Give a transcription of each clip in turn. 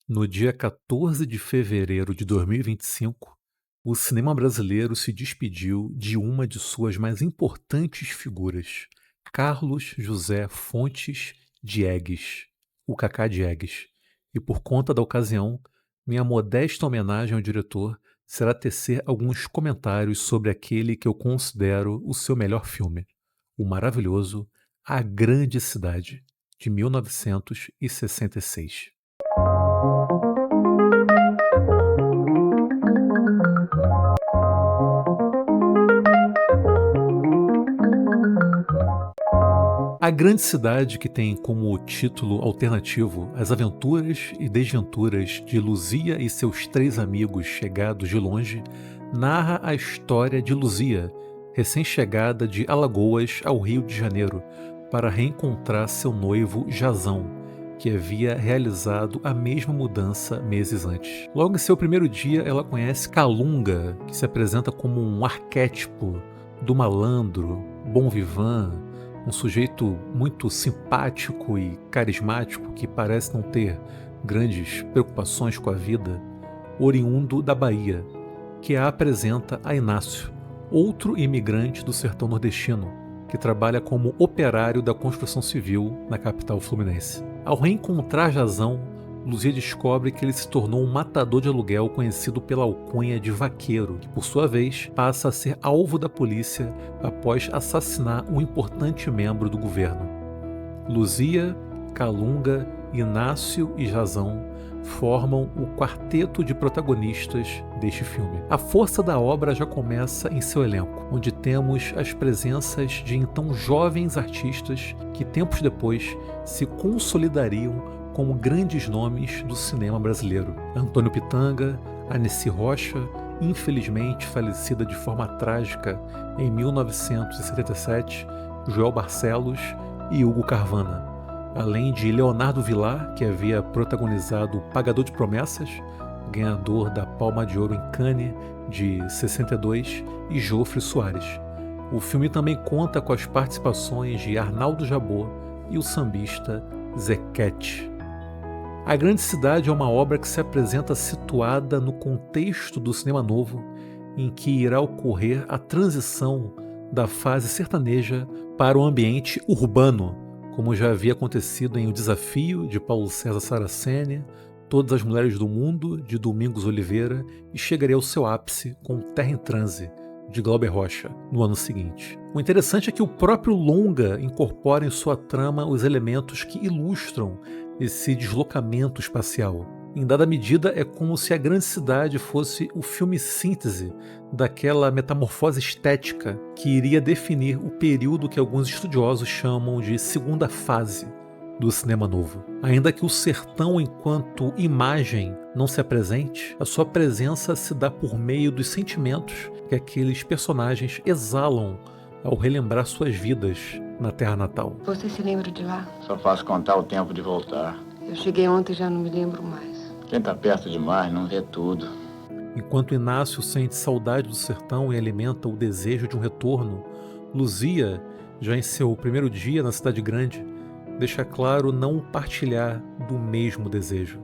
No dia 14 de fevereiro de 2025, o cinema brasileiro se despediu de uma de suas mais importantes figuras, Carlos José Fontes Diegues, o Cacá Diegues. E por conta da ocasião, minha modesta homenagem ao diretor será tecer alguns comentários sobre aquele que eu considero o seu melhor filme, o maravilhoso A Grande Cidade, de 1966. A Grande Cidade, que tem como título alternativo As Aventuras e Desventuras de Luzia e seus três amigos chegados de longe, narra a história de Luzia, recém-chegada de Alagoas ao Rio de Janeiro, para reencontrar seu noivo Jazão, que havia realizado a mesma mudança meses antes. Logo em seu primeiro dia, ela conhece Calunga, que se apresenta como um arquétipo do malandro, bom vivant, um sujeito muito simpático e carismático que parece não ter grandes preocupações com a vida, oriundo da Bahia, que a apresenta a Inácio, outro imigrante do sertão nordestino, que trabalha como operário da construção civil na capital fluminense. Ao reencontrar Jazão, Luzia descobre que ele se tornou um matador de aluguel conhecido pela alcunha de Vaqueiro, que por sua vez passa a ser alvo da polícia após assassinar um importante membro do governo. Luzia, Calunga, Inácio e Jazão formam o quarteto de protagonistas deste filme. A força da obra já começa em seu elenco, onde temos as presenças de então jovens artistas que tempos depois se consolidariam como grandes nomes do cinema brasileiro. Antônio Pitanga, Anicy Rocha, infelizmente falecida de forma trágica em 1977, Joel Barcelos e Hugo Carvana, além de Leonardo Vilar, que havia protagonizado O Pagador de Promessas, ganhador da Palma de Ouro em Cannes de 62, e Jofre Soares. O filme também conta com as participações de Arnaldo Jabor e o sambista Zequete. A Grande Cidade é uma obra que se apresenta situada no contexto do cinema novo, em que irá ocorrer a transição da fase sertaneja para o ambiente urbano, como já havia acontecido em O Desafio, de Paulo César Saraceni, Todas as Mulheres do Mundo, de Domingos Oliveira, e chegaria ao seu ápice com Terra em Transe, de Glauber Rocha, no ano seguinte. O interessante é que o próprio longa incorpora em sua trama os elementos que ilustram esse deslocamento espacial. Em dada medida, é como se A Grande Cidade fosse o filme síntese daquela metamorfose estética que iria definir o período que alguns estudiosos chamam de segunda fase do cinema novo. Ainda que o sertão enquanto imagem não se apresente, a sua presença se dá por meio dos sentimentos que aqueles personagens exalam ao relembrar suas vidas na terra natal. Você se lembra de lá? Só faço contar o tempo de voltar. Eu cheguei ontem e já não me lembro mais. Quem tá perto demais não vê tudo. Enquanto Inácio sente saudade do sertão e alimenta o desejo de um retorno, Luzia, já em seu primeiro dia na cidade grande, deixa claro não partilhar do mesmo desejo.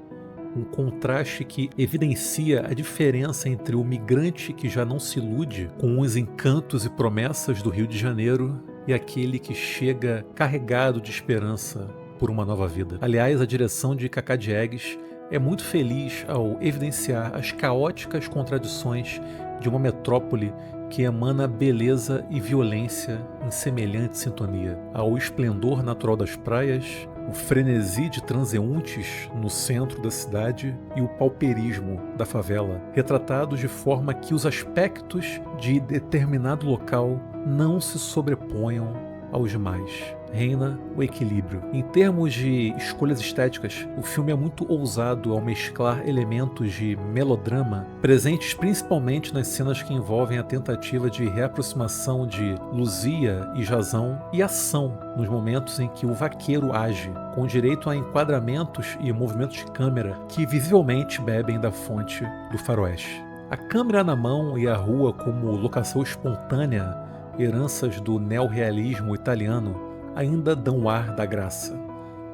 Um contraste que evidencia a diferença entre o migrante que já não se ilude com os encantos e promessas do Rio de Janeiro e aquele que chega carregado de esperança por uma nova vida. Aliás, a direção de Cacá Diegues é muito feliz ao evidenciar as caóticas contradições de uma metrópole que emana beleza e violência em semelhante sintonia. Ao esplendor natural das praias, o frenesi de transeuntes no centro da cidade e o pauperismo da favela, retratados de forma que os aspectos de determinado local não se sobreponham aos demais. Reina o equilíbrio. Em termos de escolhas estéticas, o filme é muito ousado ao mesclar elementos de melodrama, presentes principalmente nas cenas que envolvem a tentativa de reaproximação de Luzia e Jazão, e ação nos momentos em que o vaqueiro age, com direito a enquadramentos e movimentos de câmera que visivelmente bebem da fonte do faroeste. A câmera na mão e a rua como locação espontânea, heranças do neorrealismo italiano, ainda dão o ar da graça.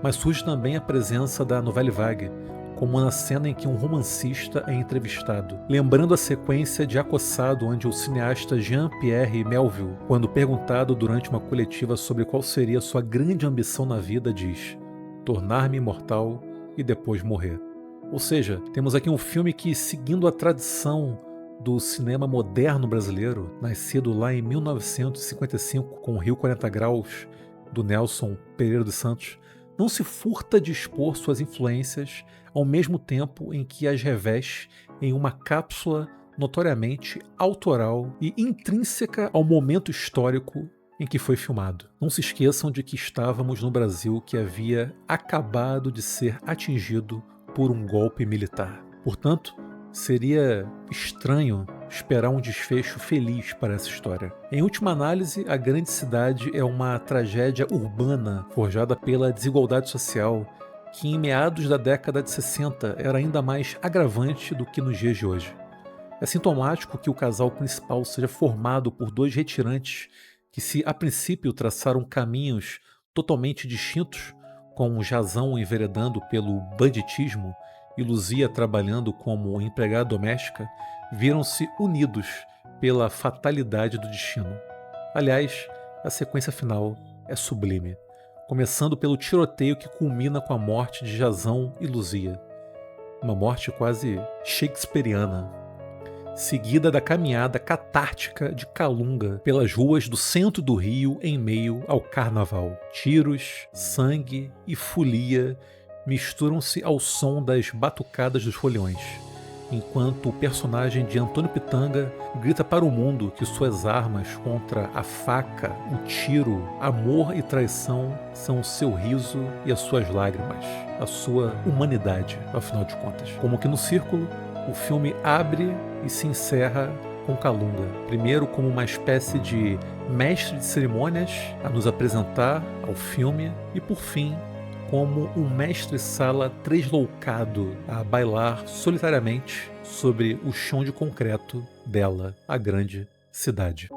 Mas surge também a presença da Nouvelle Vague, como na cena em que um romancista é entrevistado, lembrando a sequência de Acossado, onde o cineasta Jean-Pierre Melville, quando perguntado durante uma coletiva sobre qual seria sua grande ambição na vida, diz: tornar-me imortal e depois morrer. Ou seja, temos aqui um filme que, seguindo a tradição do cinema moderno brasileiro, nascido lá em 1955 com o Rio 40 Graus, do Nelson Pereira dos Santos, não se furta de expor suas influências ao mesmo tempo em que as reveste em uma cápsula notoriamente autoral e intrínseca ao momento histórico em que foi filmado. Não se esqueçam de que estávamos no Brasil que havia acabado de ser atingido por um golpe militar. Portanto, seria estranho esperar um desfecho feliz para essa história. Em última análise, A Grande Cidade é uma tragédia urbana forjada pela desigualdade social que em meados da década de 60 era ainda mais agravante do que nos dias de hoje. É sintomático que o casal principal seja formado por dois retirantes que, se a princípio traçaram caminhos totalmente distintos, com Jazão enveredando pelo banditismo e Luzia trabalhando como empregada doméstica, viram-se unidos pela fatalidade do destino. Aliás, a sequência final é sublime, começando pelo tiroteio que culmina com a morte de Jazão e Luzia. Uma morte quase shakespeariana, seguida da caminhada catártica de Calunga pelas ruas do centro do Rio em meio ao carnaval. Tiros, sangue e folia misturam-se ao som das batucadas dos foliões, enquanto o personagem de Antônio Pitanga grita para o mundo que suas armas contra a faca, o tiro, amor e traição são o seu riso e as suas lágrimas, a sua humanidade, afinal de contas. Como que no círculo, o filme abre e se encerra com Calunga, primeiro como uma espécie de mestre de cerimônias a nos apresentar ao filme e, por fim, como um mestre-sala tresloucado a bailar solitariamente sobre o chão de concreto dela, a grande cidade.